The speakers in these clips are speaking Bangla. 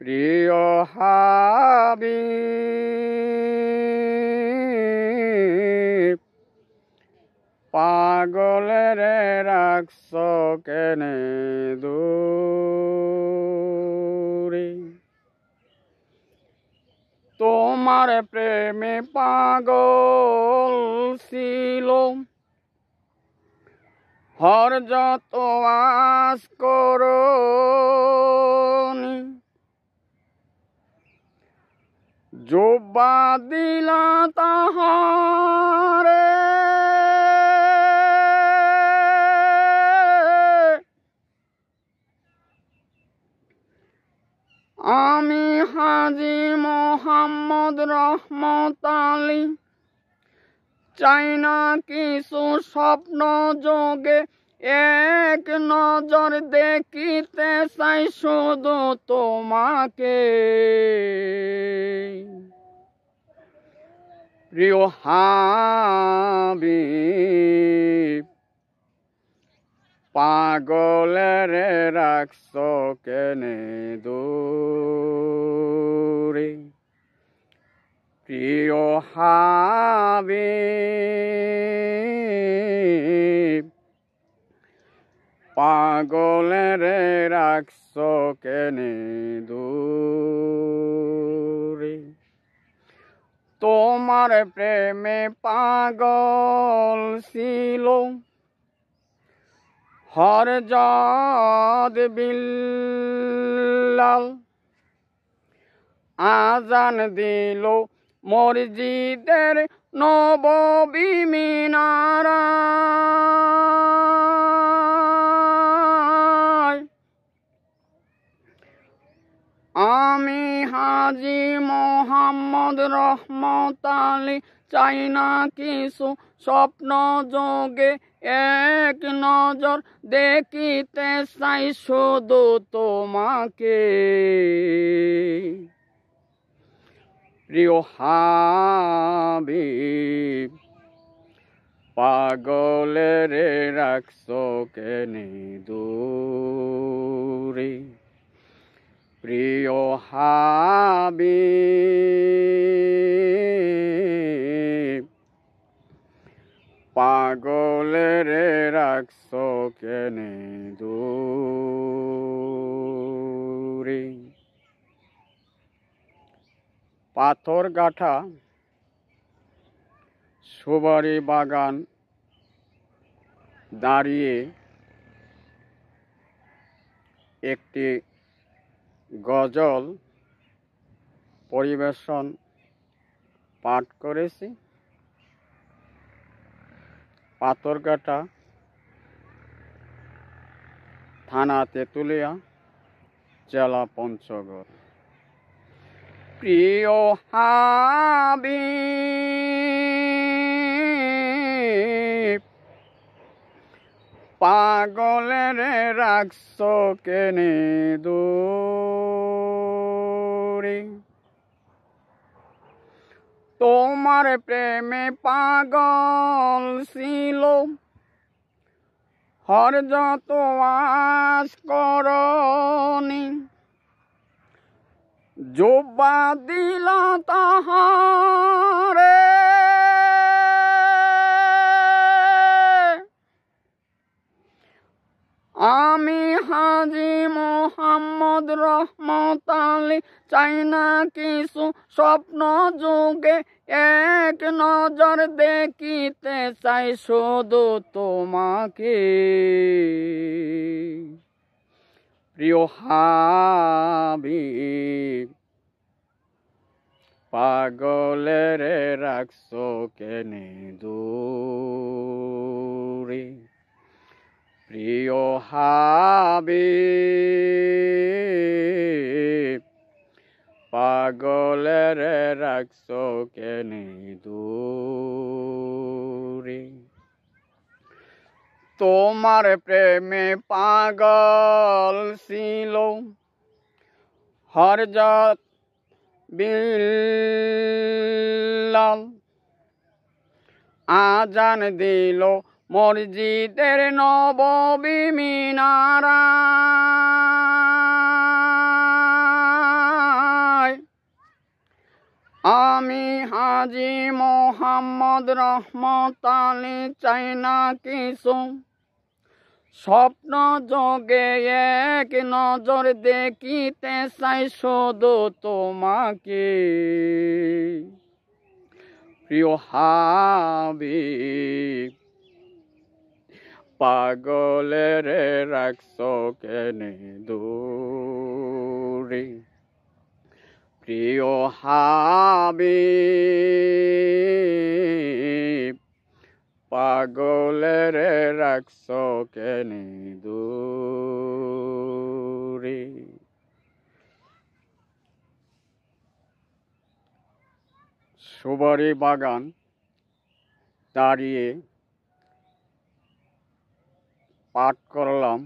প্রিয় হাবিব পাগলের রাখছ কেনে দূরে তোমার প্রেমে পাগল ছিল হর যত আস করনি জুব্বা দিলা তাহারে আমি হাজী মোহাম্মদ রহমত আলী চাই না কিছু স্বপ্ন যোগে এক নজর দেখিতে চাই শুধু তোমাকে প্রিয় হাবিব পাগলের রাখছ কেনে দূরে প্রিয় হাবিব পাগলের রাখছ কেনে দূরে তোমার প্রেমে পাগল ছিল হরজত বিল্লাল আজান দিল মসজিদের নববী মিনারায় আমি হাজী মোহাম্মদ রহমত আলী চাই না কিছু স্বপ্ন যোগে এক নজর দেখিতে চাই শুধু তোমাকে প্রিয় হাবিব পাগলের রাখছ কেনে দূরে প্রিয় হাবিব পাগলের রাখছ কেনে দূরে পাথর গাঁথা সুবারি বাগান দাঁড়িয়ে একটি গজল পরিবেশন পাঠ করেছি। পাথরঘাটা, থানা তেঁতুলিয়া, জেলা পঞ্চগড়। প্রিয় হাবিব পাগলের রাখছ কেনে দূরে তোমার প্রেমে পাগল ছিল হর যত আস করনি জুব্বা দিলা তাহারে আমি হাজী মোহাম্মদ রহমত আলী চাই না কিছু স্বপ্ন যোগে এক নজর দেখিতে চাই শুধু তোমাকে প্রিয় হাবিব পাগলের রাখছ কেনে দূরে প্রিয় হাবিব পাগলের রাখছ কেনে দূরে তোমার প্রেমে পাগল ছিল হরজত বিল্লাল আজান দিল মসজিদের নববী মিনারায় হাজি মোহাম্মদ রহমত আলী চাই না কিছু, স্বপ্ন যোগে এক নজর দেখিতে চাই শুধু তোমাকে। প্রিয় হাবিব পাগলের রাখছো কেনে দূরে, প্রিয় হাবিব পাগলের রাখছো কেনে দূরে। সুবারি বাগান দাঁড়িয়ে পাঠ করলাম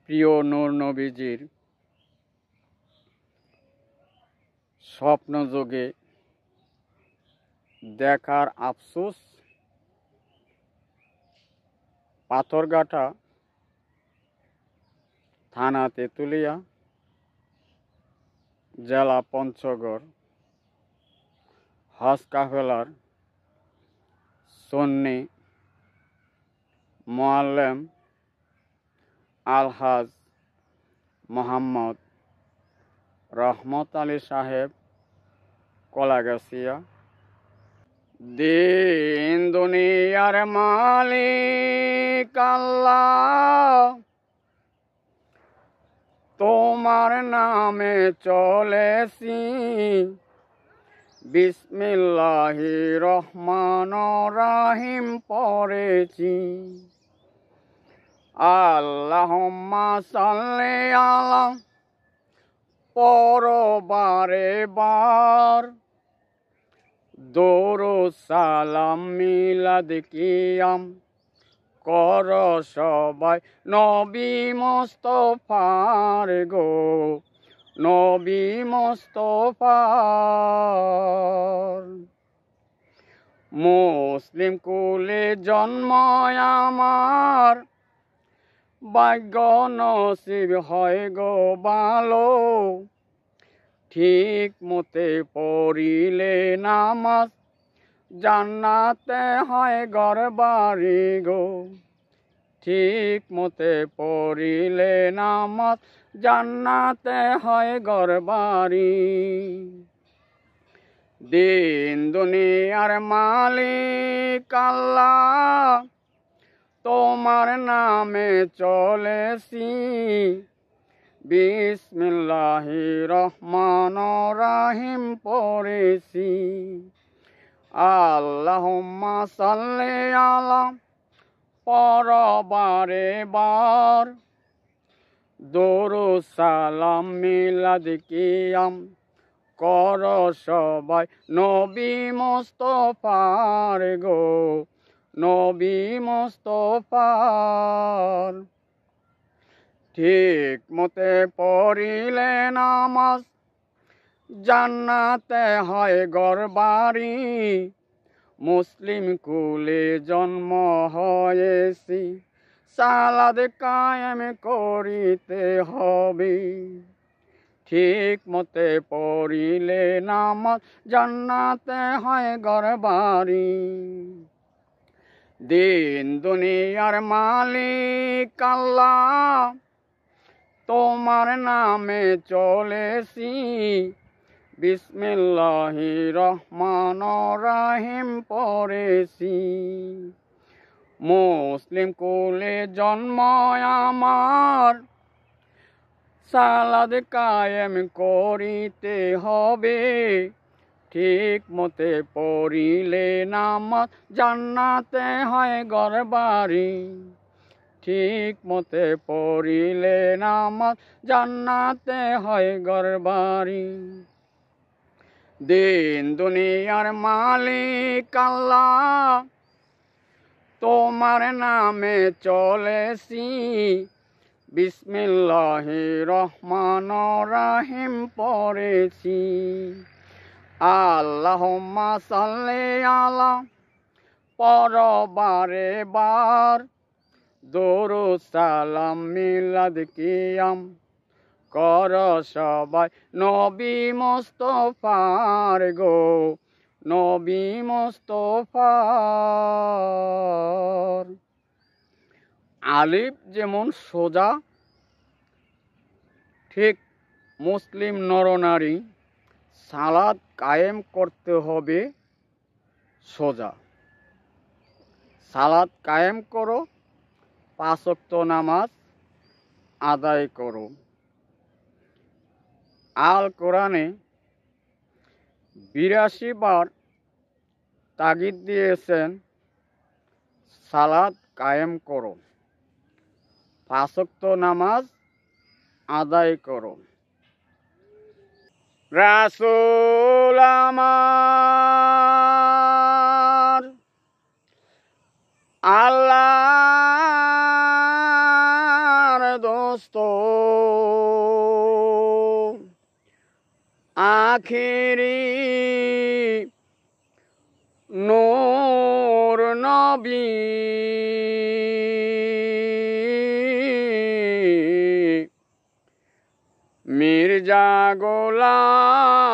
প্রিয় নূর নবীজির স্বপ্নযোগে দেখার আফসোস। পাথরঘাটা থানা তেঁতুলিয়া, জেলা পঞ্চগড়, হজ কাফেলার সুন্নি মুআল্লিম আলহাজ মোহাম্মদ রহমত আলী সাহেব কলাগাছিয়া। দিন দুনিয়ার মালিক আল্লাহ, তোমার নামে চলেছি, বিসমিল্লাহির রহমানির রহিম পড়েছি। আল্লাহুম্মা সাল্লি আলা পড়ো বারে বার, দরুদ সালাম মিলাদ কিয়াম কর সবাই নবী মুস্তাফার গো, নবী মুস্তাফার। মুসলিম কুলে জন্ম আমার, ভাগ্য নসিব হয় গো ভালো, ঠিক মতে পড়িলে নামাজ জান্নাতে হয় ঘর বাড়ি গো, ঠিক মতে পড়িলে নামাজ জান্নাতে হয় ঘর বাড়ি। দিন দুনিয়ার মালিক আল্লাহ, তোমার নামে চলেছি, বিসমিল্লাহির রহমানির রহিম পড়েছি। আল্লাহুম্মা সাল্লি আলা পড়ো বারে বার, দরুদ সালাম মিলাদ কিয়াম কর সবাই নবী মুস্তাফার গো, নবী মুস্তাফার। ঠিক মতে পড়িলে নামাজ জান্নাতে হয় ঘর বাড়ি, মুসলিম কুলে জন্ম হয়েছি, সালাদ কায়েম করিতে হবে, ঠিক মতে পড়িলে নামাজ জান্নাতে হয় ঘর বাড়ি। দিন দুনিয়ার মালিক আল্লাহ, তোমার নামে চলেছি, বিসমিল্লাহির রহমানির রহিম পড়েছি। মুসলিম কুলে জন্ম আমার, সালাদ কায়েম করিতে হবে, ঠিক মতে পড়িলে নামাজ জান্নাতে হয় ঘর বাড়ি, ঠিক মতে পড়িলে নামাজ জান্নাতে হয় ঘর বাড়ি। দিন দুনিয়ার মালিক আল্লাহ, তোমার নামে চলেছি, বিসমিল্লাহির রহমানির রহিম পড়েছি। আল্লাহুম্মা সাল্লি আলা পড়ো বারে বার, দরুদ সালাম মিলাদ কিয়াম কর সবাই নবী মুস্তাফার গো নবী মুস্তাফার। আলিফ যেমন সোজা, ঠিক মুসলিম নরনারী সালাত কায়েম করতে হবে সোজা। সালাত কায়েম করো, 5 ওয়াক্ত নামাজ আদায় করো। আল কোরআনে 82 বার তাগিদ দিয়েছেন সালাত কায়েম করো, 5 ওয়াক্ত নামাজ আদায় করো। রাসূল আমার আল্লাহর দোস্ত, আখিরি নূর নবী, মির্জা গোলাম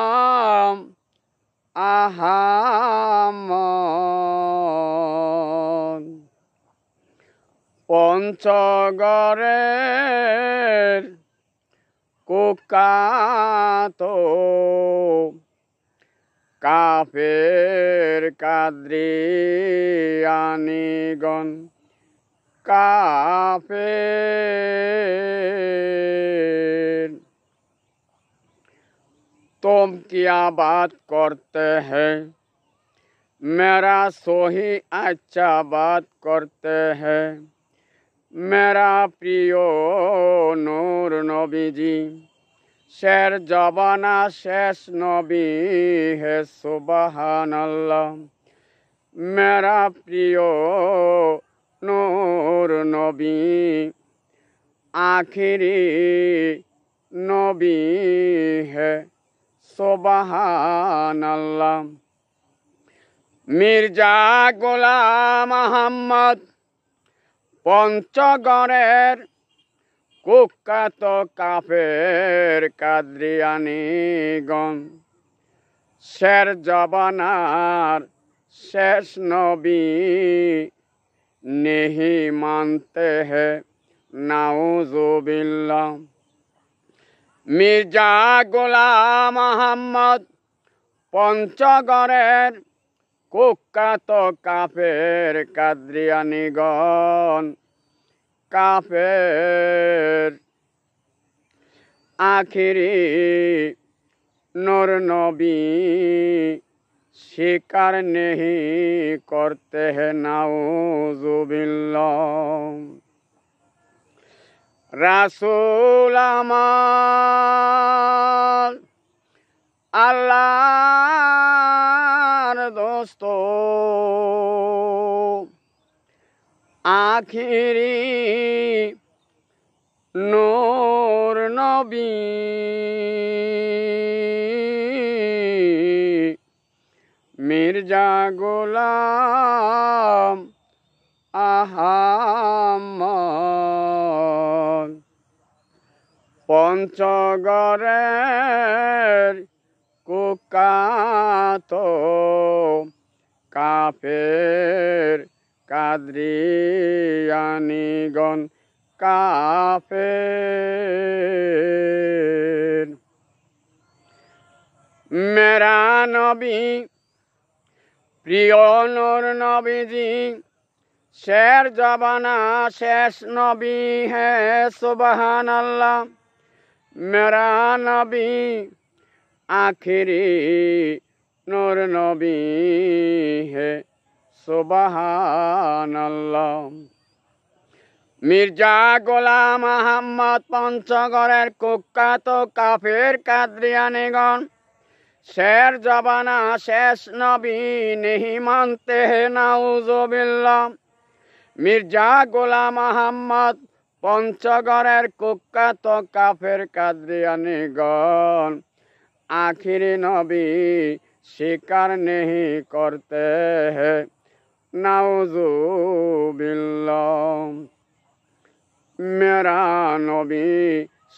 আহমদ। পঞ্চগড়ের কুখ্যাত কাফের কাদরিয়ানিগণ, काफिर तुम क्या बात करते हैं, मेरा सोही अच्छा बात करते हैं। मेरा प्रियो नूर नबी जी शेर जबाना शेष नबी है सुबहान अल्लाह। मेरा प्रियो नूर नबी आखिरी नबी है सुबहान अल्लाह। मिर्जा गोलाम আহমদ পঞ্চগড়ের কুখ্যাত কাফের কাদরিয়ানিগণ, শের জবানার শেষ নবী नहीं मानते हैं नाउजुबिल्लाह। मिर्जा गोलाम আহমদ পঞ্চগড়ের কুখ্যাত কাফের কাদরিয়ানিগণ, কাফের আখিরি নূর নবী स्वीकार नहीं करते हैं नाउजुबिल्लाह। রাসূল আমার আল্লাহর দোস্ত, আখিরি নূর নবী, মির্জা গোলাম আহমদ পঞ্চগড়ের কুখ্যাত কাফের কাদরিয়ানিগণ, কাফের। মেরা নবী প্রিয় নূর নবীজি शेर जबाना शेष नबी है सुबहान अल्लाह। मेरा नबी आखिरी नूर नबी है सुबहान अल्लाह। मिर्जा गोलाम আহমদ পঞ্চগড়ের কুখ্যাত কাফের কাদরিয়ানিগণ, शेर जबाना शेष नबी नहीं मानते हैं नाउजुबिल्लाह। मिर्जा गोलाम আহমদ পঞ্চগড়ের কুখ্যাত কাফের কাদরিয়ানিগণ, आखिरी नबी स्वीकार नहीं करते हैं नाउजुबिल्लाह। मेरा नबी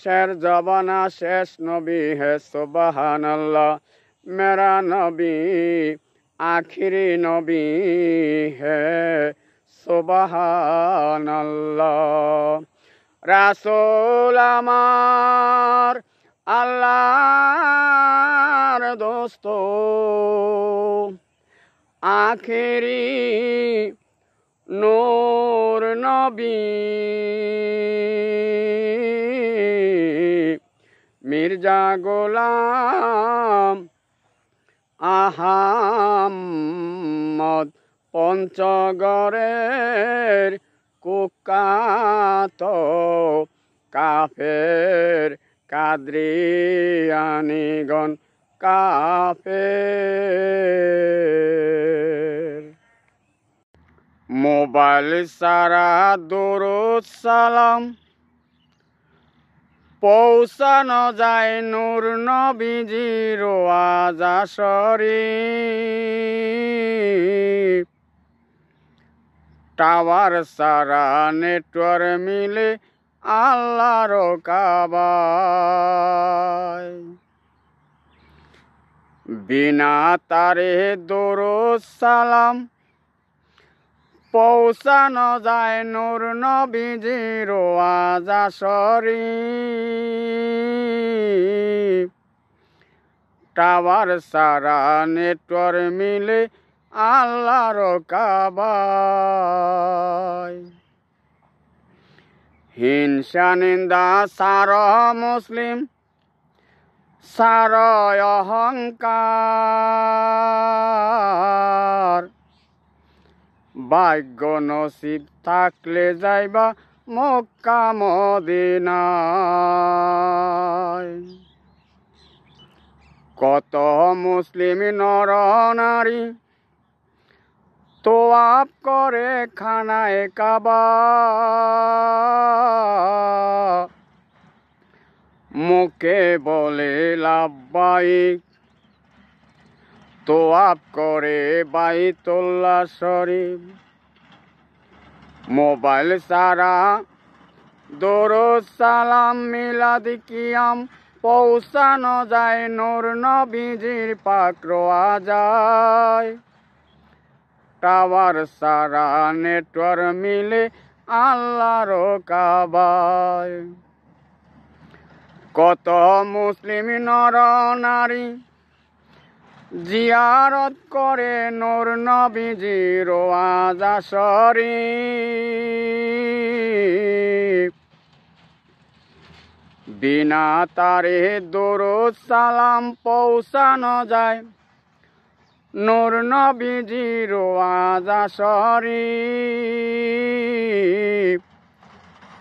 शेर जबाना शेष नबी है सुबहान अल्लाह मेरा नबी आखिरी नबी है सुबहान अल्लाह রাসূল আমার আল্লাহর দোস্ত আখেরি নূর নবী মির্জা গোলাম আহাম্মদ পঞ্চগড়ের কুখ্যাত কাফের কাদরিয়ানিগণ কাফের মোবাইল সারা দরুদ সালাম পৌঁছানো যায় নূর নবীজির ওয়াজা শরীফ টাওয়ার সারা নেটওয়ার্ক মিলে আল্লাহর কাবায় বিনা তারে দরুদ সালাম পৌঁছানো যায় নূর নবীজির ওয়াজা শরীফ টাওয়ার সারা নেটওয়ার্ক মিলে আল্লাহর কাবায় হিংসা নিন্দা সার মুসলিম সার অহংকার ভাগ্য নসিব থাকলে যাইবা মক্কা মদিনায় কত মুসলিম নর নারী তোয়াব করে খানায় কাবা মুখে বলে লাব্বাইক তোয়াব করে বাইতুল্লাহ শরীফ মোবাইল সারা দরুদ সালাম মিলাদ কিয়াম পৌঁছানো যায় নূর নবীজির পাক রওয়াজায় টাওয়ার সারা নেটওয়ার্ক মিলে আল্লাহর কাবায় কত মুসলিম নর নারী জিয়ারত করে নূর নবীজির ওয়াজা শরীফ বিনা তারে দরুদ সালাম পৌঁছানো যায় নূর নবীজির ওয়াজা শরীফ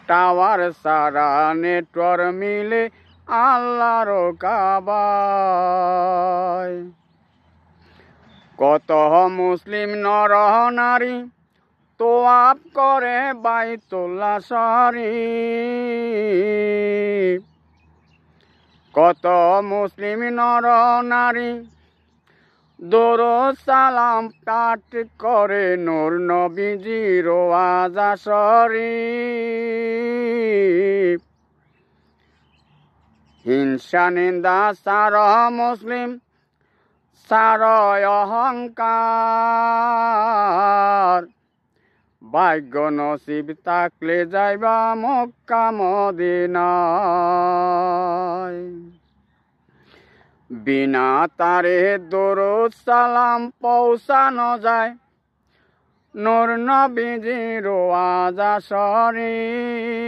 টাওয়ার সারা নেটওয়ার্ক মিলে আল্লাহর কাবায় কত মুসলিম নর নারী তোয়াব করে বাইতুল্লাহ শরীফ কত মুসলিম নর নারী দরুদ সালাম পাঠ করে নূর নবীজির ওয়াজা শরীফ হিংসা নিন্দা সার মুসলিম সার অহংকার ভাগ্য নসিব থাকলে যাইবা মক্কা মদিনায় বিনা তারে দরুদ সালাম পৌঁছানো যায় নূর নবীজির ওয়াজা শরীফ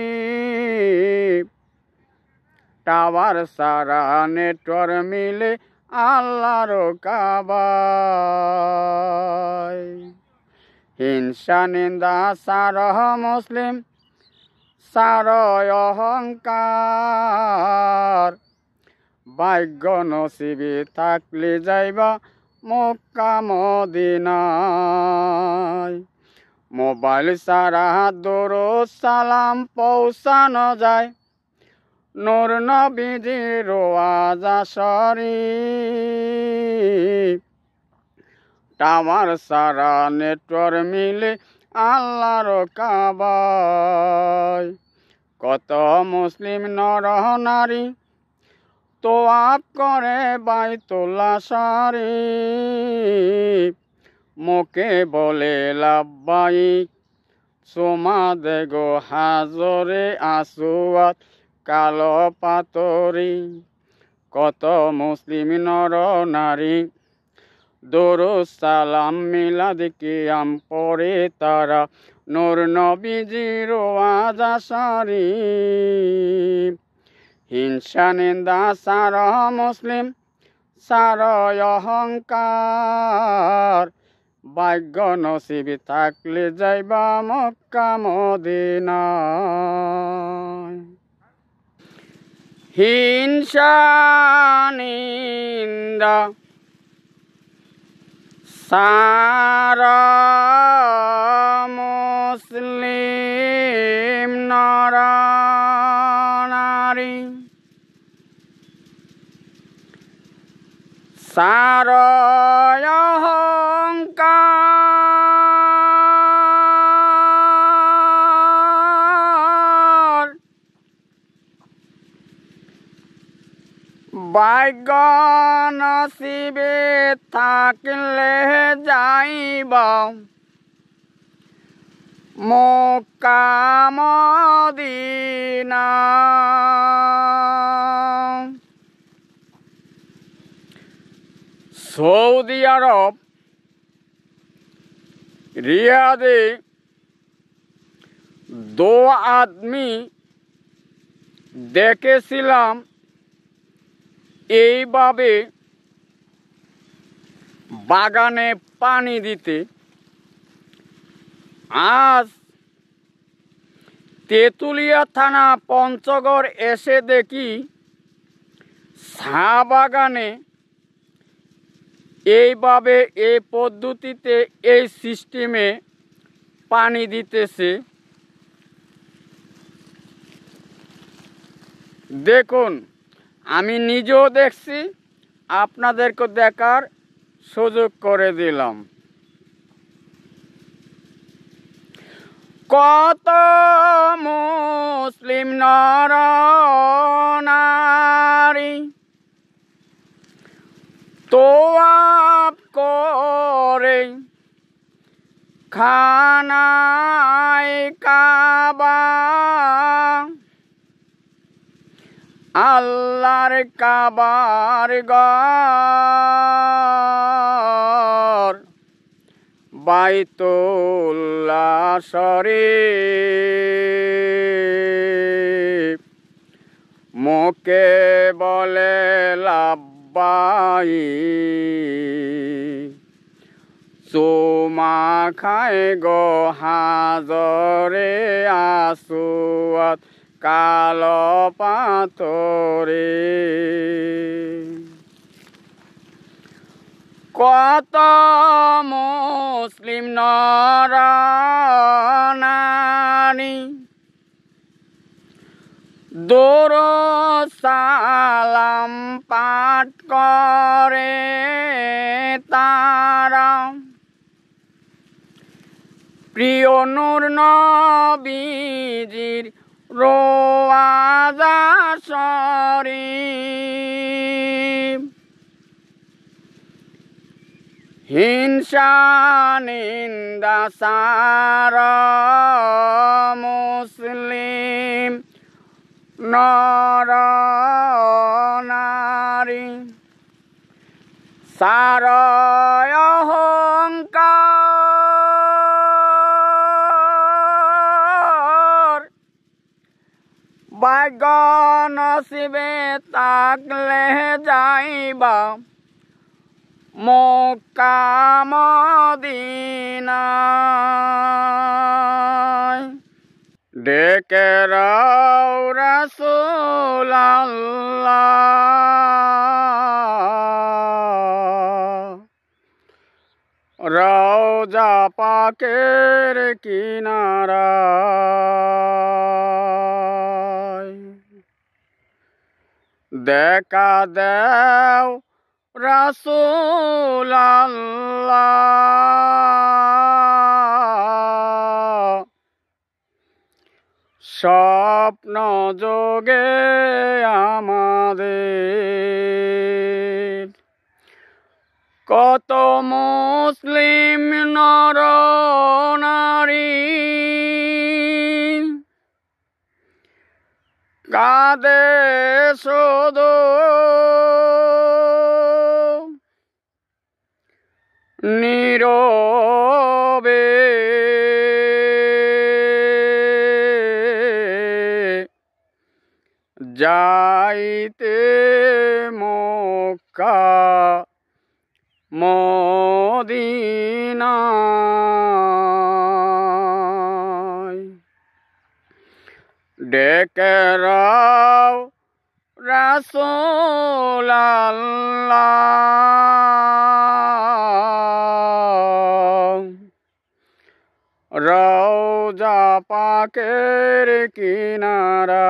টাওয়ার সারা নেটওয়ার্ক মিলে আল্লাহর কাবায় হিংসা নিন্দা সার মুসলিম সার অহংকার ভাগ্য নসিবে থাকলে যাইবা মক্কা মদিনায় মোবাইল সারা দরুদ সালাম পৌঁছানো যায় নূর নবীজির ওয়াজা শরীফ টাওয়ার সারা নেটওয়ার্ক মিলে আল্লাহর কাবায় কত মুসলিম নর নারী তোয়াব করে বাইতুল্লাহ শরীফ, মুখে বলে লাব্বাইক সোমা দেগো হাজরে আসওয়াদ কালো পাতরি। কত মুসলিম নর নারী দরুদ সালাম মিলাদ কিয়াম পড়ে তারা নূর নবীজির ওয়াজ শরীফ। হিংসা নিন্দা সার মুসলিম সার অহংকার, ভাগ্য নসিব থাকলে যাইবা মক্কা মদিনায়। হিংসা নিন্দা সারা মুসলিম নর নারী সারা অহংকার, ভাগ্য নসিবে থাকলে যাইবা মক্কা মদিনা। সৌদি আরব রিয়াদে দো আদমি দেখেছিলাম এইভাবে বাগানে পানি দিতে। আজ তেঁতুলিয়া থানা পঞ্চগড় এসে দেখি চা বাগানে এইভাবে এই পদ্ধতিতে এই সিস্টেমে পানি দিতেছে। দেখুন, আমি নিজেও দেখছি, আপনাদেরকে দেখার সুযোগ করে দিলাম। কত মুসলিম নর নারী তোয়াব করে খানায় কাবা, আল্লাহর কাবার ঘর বাইতুল্লাহ শরীফ, মুখে বলে লাব্বাইক চুমা খায় গো হাজরে আসওয়াদ কালো পাথরে। কত মুসলিম নর নারী দরুদ সালাম পাঠ করে তারা প্রিয় নূর নবীজির রওজা শরীফ। হিংসা নিন্দা সার মুসলিম নর নারী সার অহংকার, ভাগ্য নসিবে থাকলে যাইবা মক্কা মদিনায়। ডেকে রাও রাসূলুল্লাহ রওজা পাকের কিনারায়, দেখা দেও রাসূলুল্লাহ স্বপ্ন যোগে আমাদের কত মুসলিম নর নারী কাঁদে শুধু নীরবে যাইতে মক্কা মদিনায় ডেকে রাও রাসূল আল্লাহ রওজা পাকের কিনারায়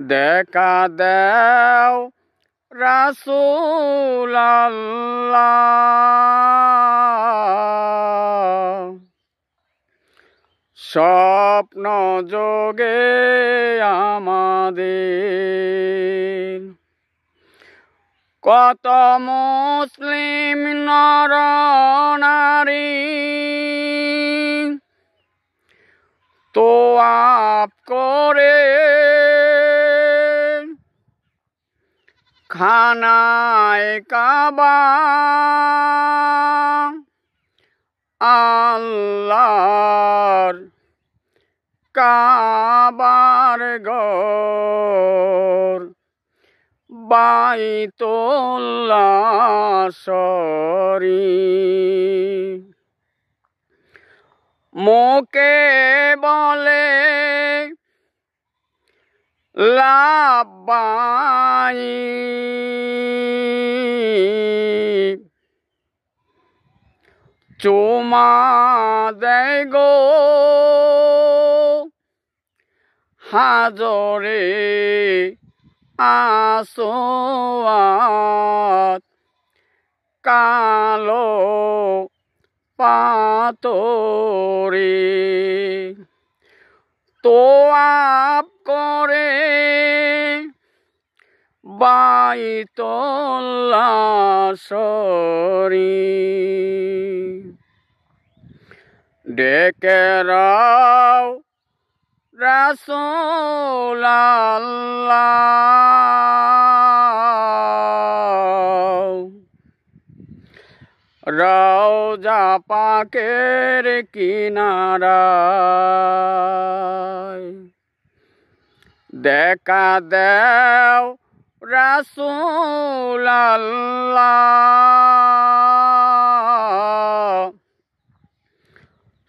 দেখা দাও রাসূল আল্লাহ স্বপ্ন যোগে আমাদের কত মুসলিম নর নারী তোয়াব করে খানায় কাবা আল্লাহর কাবার ঘর বাইতুল্লাহ শরীফ মুখে বলে লাব্বাইক চুমা দেয় গো হাজরে আসওয়াদ কালো পাথরে তোয়াব করে বাইতুল্লাহ শরীফ ডেকে রাও রাসূল আল্লাহ রওজা পাকের কিনারায় দেখা দাও রাসূল আল্লাহ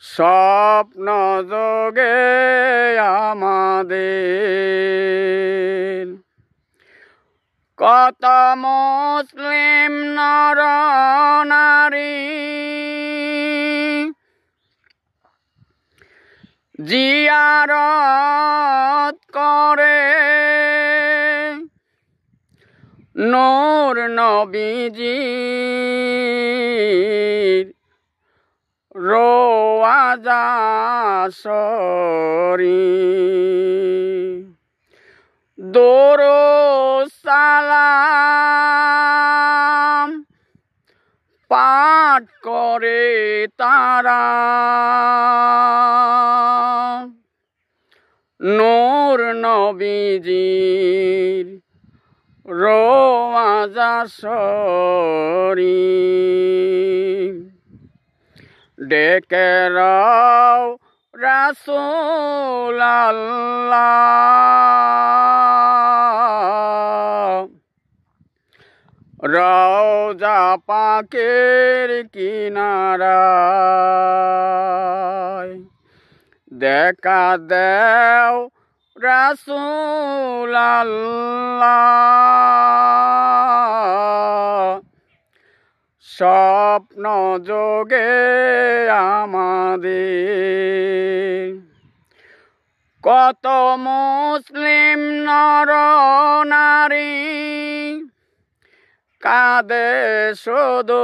স্বপ্ন যোগে আমাদের কত মুসলিম নর নারী জিয়ারত করে নূর নবীজির রওজা শরীফ দরুদ সালাম পাঠ করে তারা নূর নবীজির রওজা শরীফ ডেকে রাও রাসূল আল্লাহ রওজা পাকের কিনারায় দেখা দাও রাসূল আল্লাহ স্বপ্ন যোগে আমাদের কত মুসলিম নর নারী কাঁদে শুধু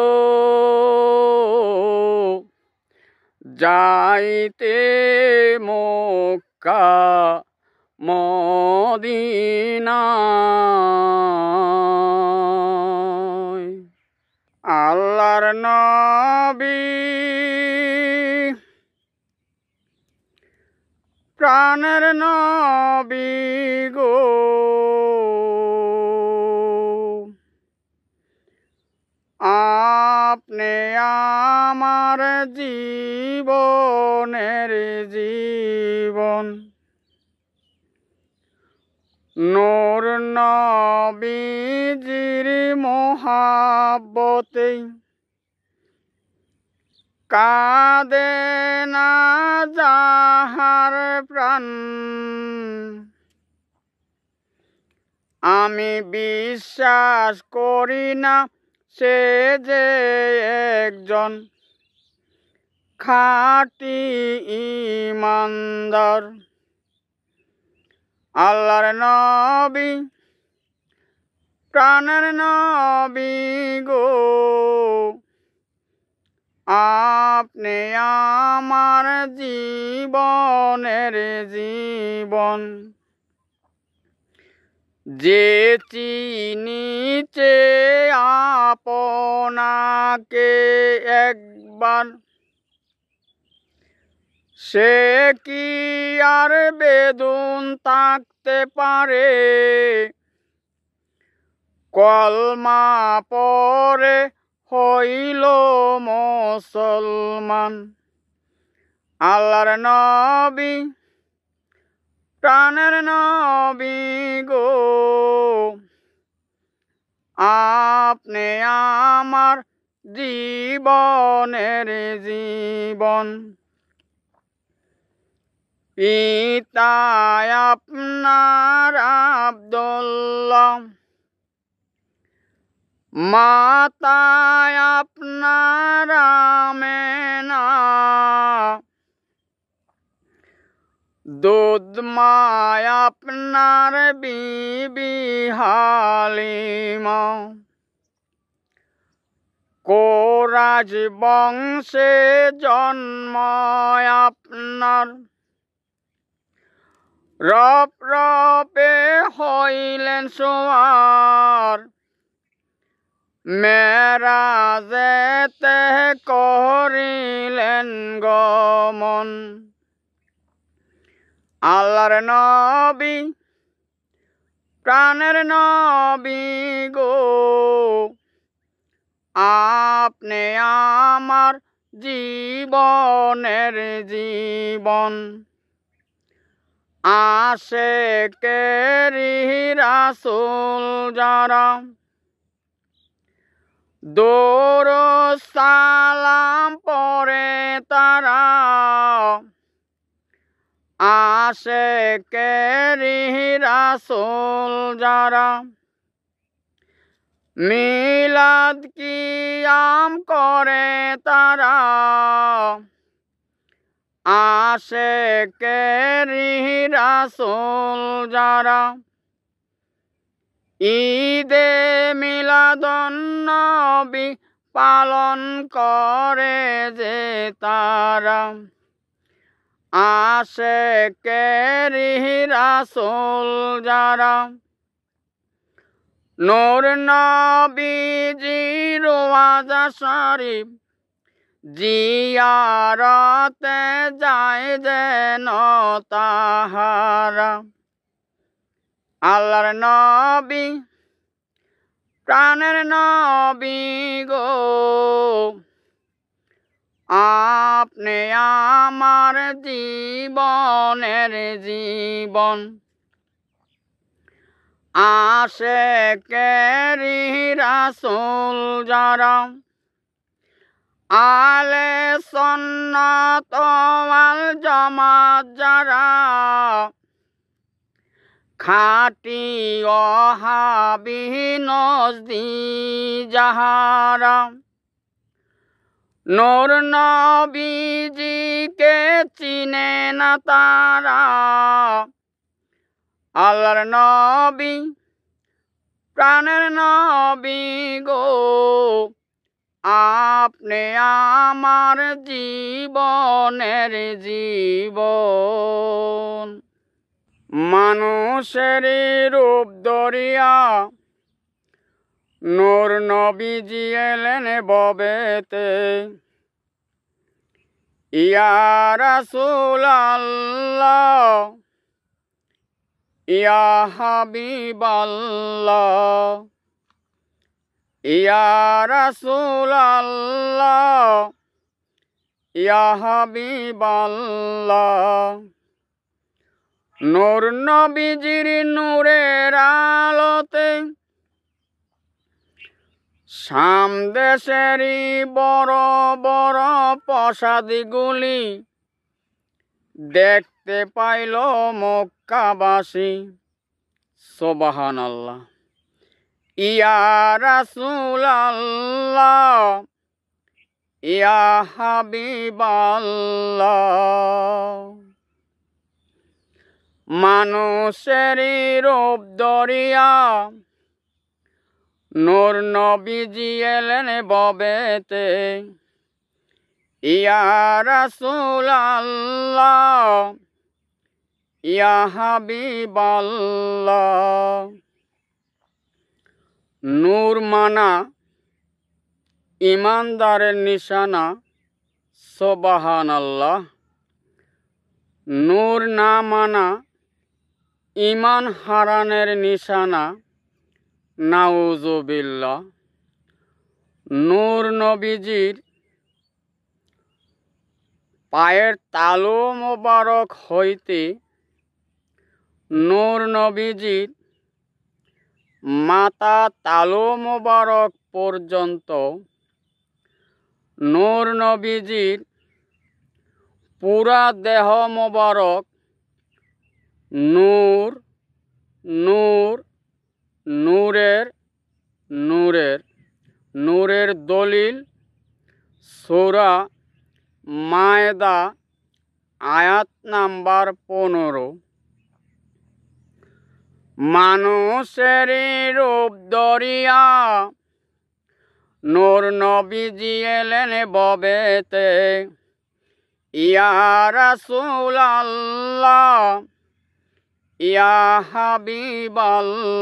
যাইতে মক্কা মদিনায়। আল্লাহর নবী প্রাণের নবী গো, আপনি আমার জীবনের জীবন। নূর নবীজির মোহাব্বতে কাঁদে না যাহার প্রাণ। আমি বিশ্বাস করি না সে যে একজন খাঁটি ঈমানদার। আল্লাহর নবী প্রাণের নবী গো, আপনি আমার জীবনের জীবন। যে চিনিতে আপনাকে একবার, সে কি আর বেদুন থাকতে পারে? কলমা পরে হইল মুসলমান। আল্লাহর নবী প্রাণের নবী গো, আপনি আমার জীবনের জীবন। পিতা আপনার আব্দুল্লাহ, মাতা আপনার আমেনা, দুধ মায় আপনার বিবি হালিমা। কোরাজ বংশে জন্ম আপনার, রপ রপে হইলেন সোয়ার। মেরাজেতে করিলেন গমন। আল্লাহর নবী প্রাণের নবী গো, আপনি আমার জীবনের জীবন। আশিকেরি রাসূল যারা, দরুদ সালাম পড়ে তারা। আশিকেরি রাসূল যারা, মিলাদ কিয়াম করে তারা। আশিকেরি রাসূল যারা, ঈদে মিলাদুন নবী পালন করে যে তারা। আশিকেরি রাসূল যারা, নূর নবীজির রওজা শরীফ জিয়ারতে যায় যেন তাহারা। আল্লাহর নবী প্রাণের নবী গো, আপনি আমার জীবনের জীবন। আশিকেরি রাসূল যারা, আলে সুন্নাত ওয়াল জামাত যারা, খাঁটি ওয়াহাবী নজদি যাহারা। নূর নবীজিকে চিনে না তারা। আল্লাহর নবী প্রাণের নবী গো, আপনি আমার জীবনের জীবন। মানুষের রূপ ধরিয়া নূর নবীজি এলেন ভবেতে। ইয়া রাসূলাল্লাহ, ইয়া হাবিবাল্লাহ, ইয়া রাসূলাল্লাহ, ইয়া হাবিবাল্লাহ। নূর নবীজির নূরের আলোতে শাম দেশেরই বড় বড় প্রাসাদগুলি দেখতে পাইল মক্কাবাসী। সুবহানাল্লাহ। ইয়া রাসূলাল্লাহ, ইয়া হাবিবাল্লাহ। মানুষেরই রূপ ধরিয়া নূর নবীজি এলেন ভবেতে। ইয়া রাসূলাল্লাহ, ইয়া হাবিবাল্লাহ। নূর মানা ইমানদারের নিশানা। সুবহানাল্লাহ। নূর না মানা ইমান হারানের নিশানা। নাউজুবিল্লাহ। নূর নবীজির পায়ের তালু মোবারক হইতে নূর নবীজির মাথা তালু মোবারক পর্যন্ত নূর নবীজির পুরা দেহ মোবারক নূর নূর নূরের নূরের নূরের দলিল সূরা মায়েদা আয়াত নাম্বার 15। মানুষেরই রূপ ধরিয়া নূর নবীজি এলেন ভবেতে। ইয়া রাসূলাল্লাহ, ইয়া হাবিবাল্লাহ।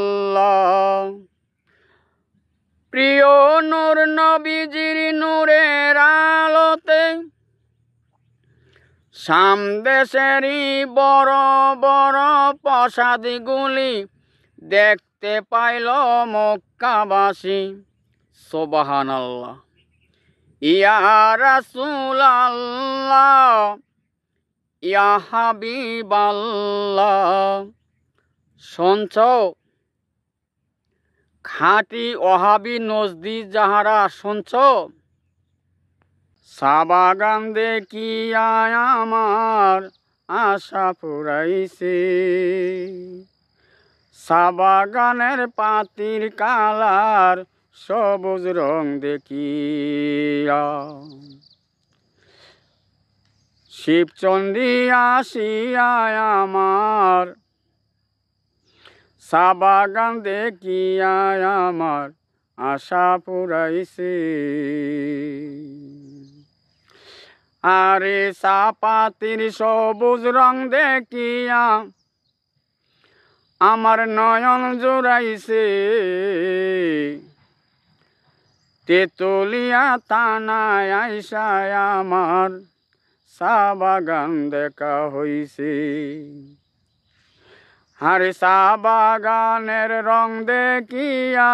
প্রিয় নূর নবীজির নূরের আলোতে শাম দেশেরই বড় বড় প্রাসাদগুলি দেখতে পাইল মক্কাবাসী। সুবহানাল্লাহ। ইয়া রাসূলাল্লাহ, ইয়া হাবিবাল্লাহ। শুনছ খাঁটি ওহাবি নজদি যাহারা, শুনছ সাবাগান দেখিয়া আমার আশা ফুরাইছে। সাবাগানের পাতির কালার সবুজ রং দেখিয়া শিবচন্ডী আসিয়া আমার সাবাগান দেখিয়া আমার আশা ফুরাইছে। আরে চাপাতির সবুজ রং দেখিয়া আমার নয়ন জুড়াইছে। তেতুলিয়া থানায় আইসায় আমার চা বাগান দেখা হইছে। আরে চা বাগানের রং দেখিয়া,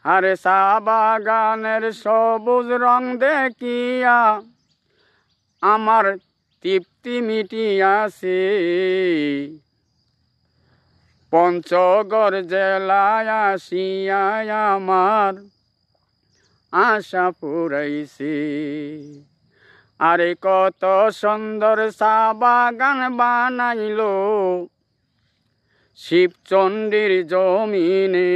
আরে চা বাগানের সবুজ রং দেখিয়া আমার তৃপ্তি মিটিয়াছে। পঞ্চগড় জেলায় আসিয়া আমার আশা পুরাইছে। আরে কত সুন্দর চা বাগান বানাইল শিবচন্ডীর জমিনে।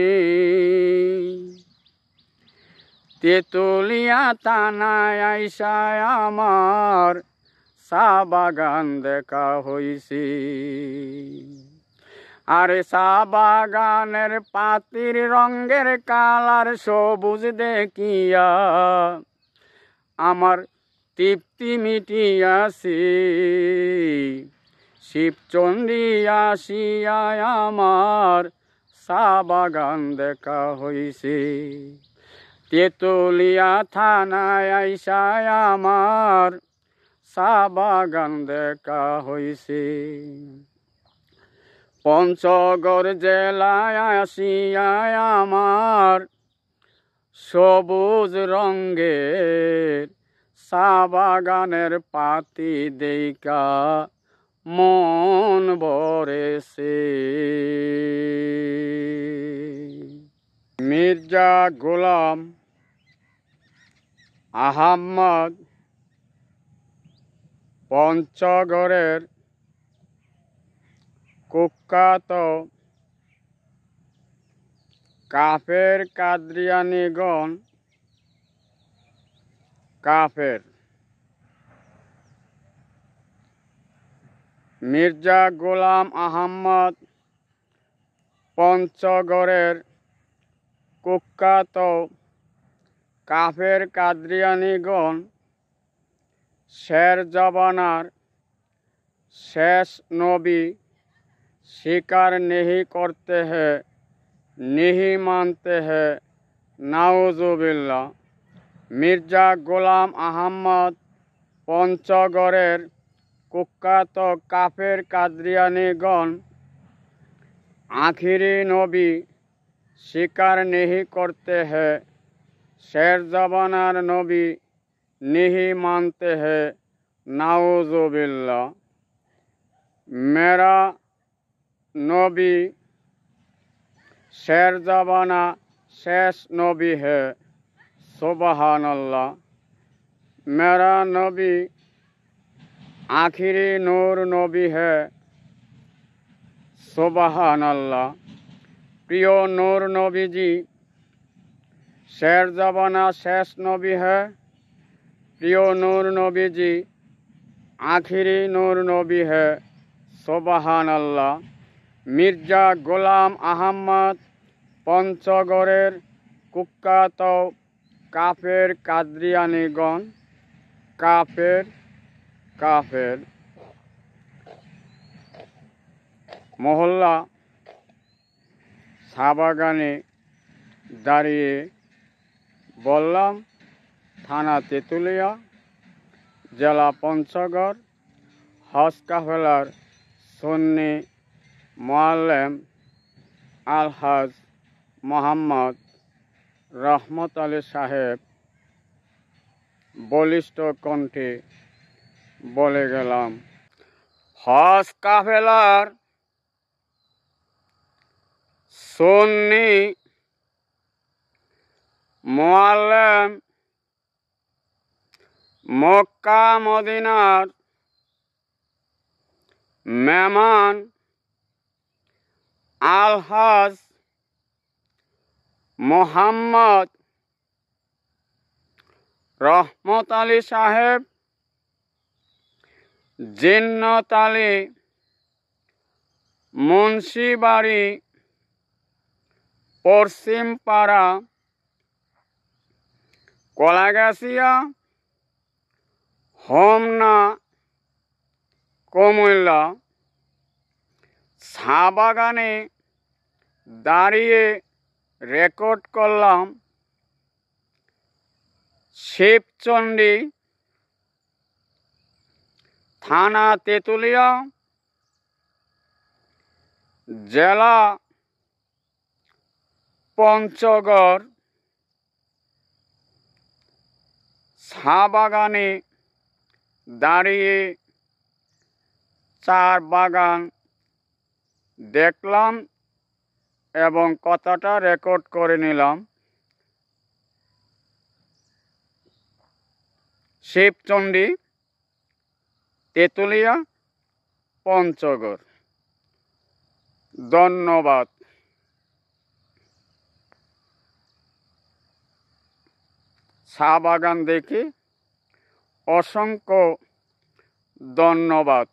তেতুলিয়া থানায় আইসায় আমার চা বাগান দেখা হইছে। আরে চা বাগানের পাতির রঙের কালার সবুজ দেখিয়া আমার তৃপ্তি মিটিয়াছি। শিবচন্ডী আসিয়া আমার চা বাগান দেখা হইছে। তেতুলিয়া থানায় আইসায় আমার চা বাগান দেখা হইছে। পঞ্চগড় জেলায় আসিয়া আমার সবুজ রঙের চা বাগানের পাতি দেইকা মন ভরেছে। মির্জা গোলাম আহমদ পঞ্চগড়ের কুখ্যাত কাফের কাদিয়ানীগণ কাফের। মির্জা গোলাম আহমদ পঞ্চগড়ের কুখ্যাত কাফের কাদিয়ানীগণ শের জবানার শেষ নবী স্বীকার नहीं করতে हैं नहीं मानते हैं नाउजुबिल्लाह। মির্জা গোলাম আহমদ পঞ্চগড়ের কুখ্যাত কাফের কাদিয়ানীগণ आखिरी नबी स्वीकार नहीं करते हैं, शेर जबानार नबी नहीं मानते हैं नाउजुबिल्लाह। मेरा नबी शेर जबाना शेष नबी है, सुबहान अल्लाह। मेरा नबी आखिरी नूर नबी है, सुबहान अल्लाह। प्रिय नूर नबी जी शेर जबाना शेष नबी है, प्रिय नूर नबी जी आखिरी नूर नबी है, सुबहान अल्लाह। मिर्जा गोलाम আহমদ পঞ্চগড়ের কুখ্যাত কাফের কাদিয়ানীগণ কাফের কাফের। মহল্লা চা বাগানে দাঁড়িয়ে বললাম, থানা তেতুলিয়া, জেলা পঞ্চগড়, হজ কাফেলার সুন্নি মুআল্লিম আলহাজ মোহাম্মদ রহমত আলী সাহেব বলিষ্ঠ কণ্ঠে বলে গেলাম, হজ কাফেলার সুন্নি মুআল্লিম মক্কা মদিনার মেহমান আলহাজ মোহাম্মদ রহমত আলী সাহেব জিন্নত আলী মুন্সিবাড়ি পশ্চিম পাড়া কলাগাছিয়া হোমনা কুমিল্লা চা বাগানে দাঁড়িয়ে রেকর্ড করলাম। শিবচন্ডী থানা তেতুলিয়া, জেলা পঞ্চগড়, চা বাগানে দাঁড়িয়ে চার বাগান দেখলাম এবং কথাটা রেকর্ড করে নিলাম। শিবচন্ডী তেতুলিয়া পঞ্চগড়। ধন্যবাদ। চা বাগান দেখে অসংখ্য ধন্যবাদ।